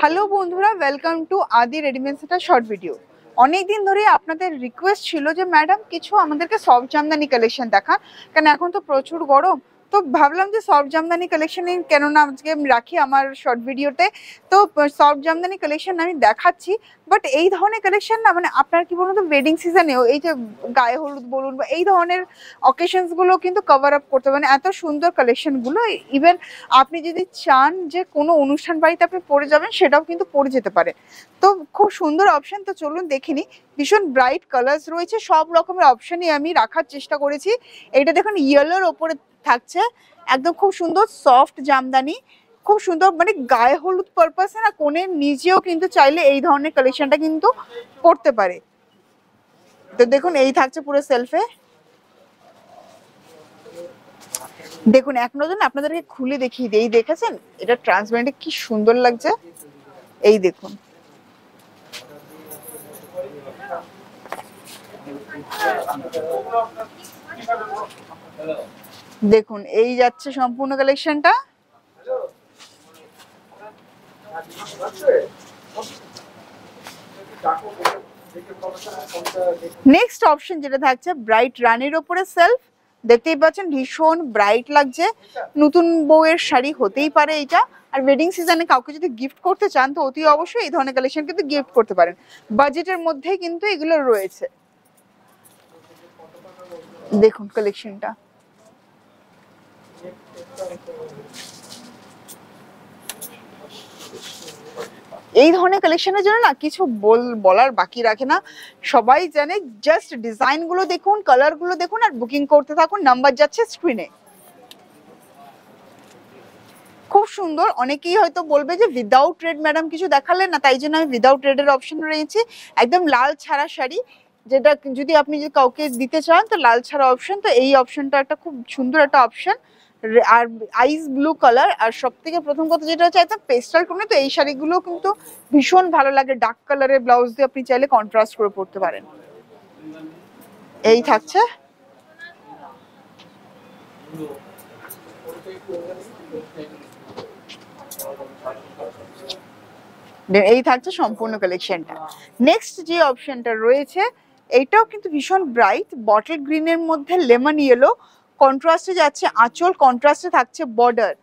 Hello বন্ধুরা, welcome to আদি readymade সেটার শর্ট ভিডিও। অনেকদিন ধরে আপনাদের রিকোয়েস্ট ছিল যে ম্যাডাম কিছু আমাদেরকে সফট জামদানি কালেকশন দেখান, কারণ এখন তো প্রচুর গরম। তো ভাবলাম যে সফট জামদানি কালেকশন কেননা আজকে আমি রাখি আমার শর্ট ভিডিওতে। তো সফট জামদানি কালেকশন আমি দেখাচ্ছি, বাট এই ধরনের কালেকশন না, মানে আপনার কি বলুন তো, ওয়েডিং সিজনেও এই যে গায়ে হলুদ বলুন বা এই ধরনের অকেশনসগুলো কিন্তু কভার আপ করতে পারেন এত সুন্দর কালেকশনগুলো। ইভেন আপনি যদি চান যে কোনো অনুষ্ঠান বাড়িতে আপনি পরে যাবেন, সেটাও কিন্তু পরে যেতে পারে। তো খুব সুন্দর অপশন, তো চলুন দেখিনি। ভীষণ ব্রাইট কালার্স রয়েছে, সব রকমের অপশনই আমি রাখার চেষ্টা করেছি। এইটা দেখুন ইয়েলোর ওপরে থাকছে, একদম খুব সুন্দর সফট জামদানি, খুব সুন্দর, মানে গায়ে হলুদ পারপাসে না, কোণের নিজেও কিন্তু চাইলে এই ধরনের কালেকশনটা কিন্তু পরতে পারে। তো দেখুন এই থাকছে পুরো সেলফে। দেখুন এক নজর আপনাদেরকে খুলে দেখিয়ে দিই, এই দেখেছেন এটা ট্রান্সপারেন্টে কি সুন্দর লাগছে। এই দেখুন, দেখুন এই যাচ্ছে সম্পূর্ণ কালেকশনটা। নেক্সট অপশন যেটা থাকছে ব্রাইট রানির ওপরে সেলফ, দেখতেই পাচ্ছেন ভীষণ ব্রাইট লাগছে। নতুন বউয়ের শাড়ি হতেই পারে এটা, আর ওয়েডিং সিজনে কাউকে যদি গিফট করতে চান তো অতি অবশ্যই এই ধরনের কালেকশন কিন্তু গিফট করতে পারেন। বাজেটের মধ্যেই কিন্তু এগুলো রয়েছে। দেখুন কালেকশনটা, এই ধরনের কালেকশনের জন্য না কিছু বলার বাকি রাখে না, সবাই জানে। জাস্ট ডিজাইন গুলো দেখুন, কালার গুলো দেখুন, আর বুকিং করতে থাকুন, নাম্বার যাচ্ছে স্ক্রিনে। খুব সুন্দর। অনেকেই হয়তো বলবে যে উইদাউট রেড ম্যাডাম কিছু দেখালেন না, তাই জন্য আমি উইদাউট রেডের অপশন রয়েছে। একদম লাল ছাড়া শাড়ি, যেটা যদি আপনি যদি কাউকে দিতে চান তো লাল ছাড়া অপশন, তো এই অপশনটা একটা খুব সুন্দর একটা অপশন। আর আইস ব্লু কালার, আর সব থেকে প্রথম কথা যেটা হচ্ছে একদম পেস্টাল টোনে, তো এই শাড়িগুলো কিন্তু ভীষণ ভালো লাগে। ডার্ক কালারের ব্লাউজ দিয়ে আপনি চাইলে কন্ট্রাস্ট করে পরতে পারেন। এই থাকছে, এই থাকছে সম্পূর্ণ কালেকশনটা। নেক্সট যে অপশনটা রয়েছে এইটাও কিন্তু ভীষণ ব্রাইট, বটল গ্রিনের মধ্যে লেমন ইয়েলো, কন্ট্রাস্টে যাচ্ছে আঁচল, কন্ট্রাস্টে থাকছে বর্ডার।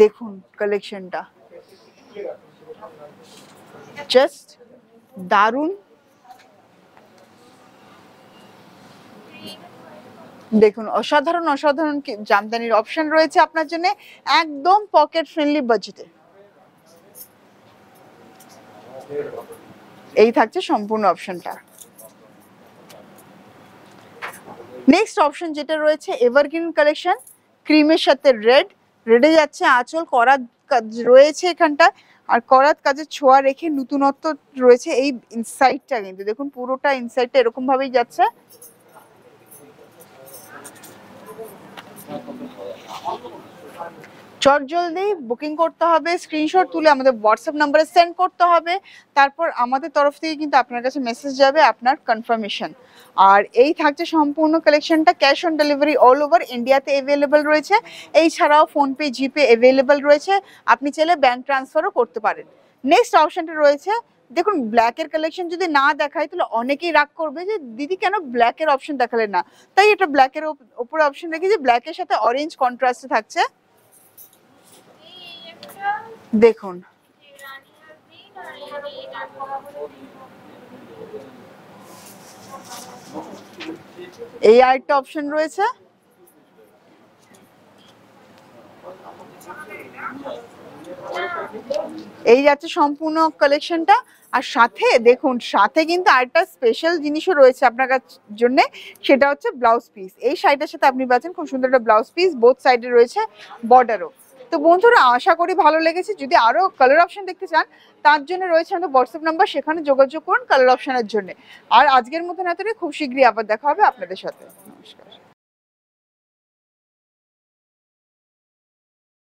দেখুন কালেকশনটা জাস্ট দারুণ। দেখুন অসাধারণ অসাধারণ জামদানির অপশন রয়েছে আপনার জন্য, একদম পকেট ফ্রেন্ডলি বাজেটে। এই থাকছে সম্পূর্ণ অপশনটা। নেক্সট অপশন যেটা রয়েছে এভারগ্রিন কালেকশন, ক্রিমের সাথে রেড, রেডে যাচ্ছে আঁচল, করাত কাজ রয়েছে এখানটা, আর করাত কাজের ছোঁয়া রেখে নতুনত্ব রয়েছে এই ইনসাইডটা। কিন্তু দেখুন পুরোটা ইনসাইডটা এরকম ভাবেই যাচ্ছে। চট জলদি বুকিং করতে হবে, স্ক্রিনশট তুলে আমাদের হোয়াটসঅ্যাপ নাম্বারে সেন্ড করতে হবে, তারপর আমাদের তরফ থেকে কিন্তু আপনার কাছে মেসেজ যাবে আপনার কনফার্মেশন। আর এই থাকছে সম্পূর্ণ কালেকশনটা, cash on delivery all over ইন্ডিয়াতে অ্যাভেলেবেল রয়েছে। এই ছাড়াও ফোনপে জিপে অ্যাভেলেবেল রয়েছে, আপনি চাইলে ব্যাংক ট্রান্সফারও করতে পারেন। নেক্সট অপশনটা রয়েছে, দেখুন ব্ল্যাকের কালেকশন যদি না দেখাই তাহলে অনেকেই রাগ করবে যে দিদি কেন ব্ল্যাকের অপশন দেখালেন না, তাই এটা ব্ল্যাকের উপরে অপশন রেখেছি। ব্ল্যাকের সাথে অরেঞ্জ কন্ট্রাস্টে থাকছে। দেখুন এই আরেকটা অপশন রয়েছে। এই যাচ্ছে সম্পূর্ণ কালেকশনটা। আর সাথে দেখুন সাথে কিন্তু আরেকটা স্পেশাল জিনিসও রয়েছে আপনার জন্য, সেটা হচ্ছে ব্লাউজ পিস। এই শাড়িটার সাথে আপনি পাচ্ছেন খুব সুন্দর একটা ব্লাউজ পিস, বোথ সাইডে রয়েছে বর্ডারও। তো বন্ধুরা আশা করি ভালো লেগেছে। যদি আরো কালার অপশন দেখতে চান তার জন্য রয়েছে আমাদের হোয়াটসঅ্যাপ নাম্বার, সেখানে যোগাযোগ করুন কালার অপশনের জন্য। আর আজকের মতন এতটাই, খুব শীঘ্রই আবার দেখা হবে আপনাদের সাথে। নমস্কার।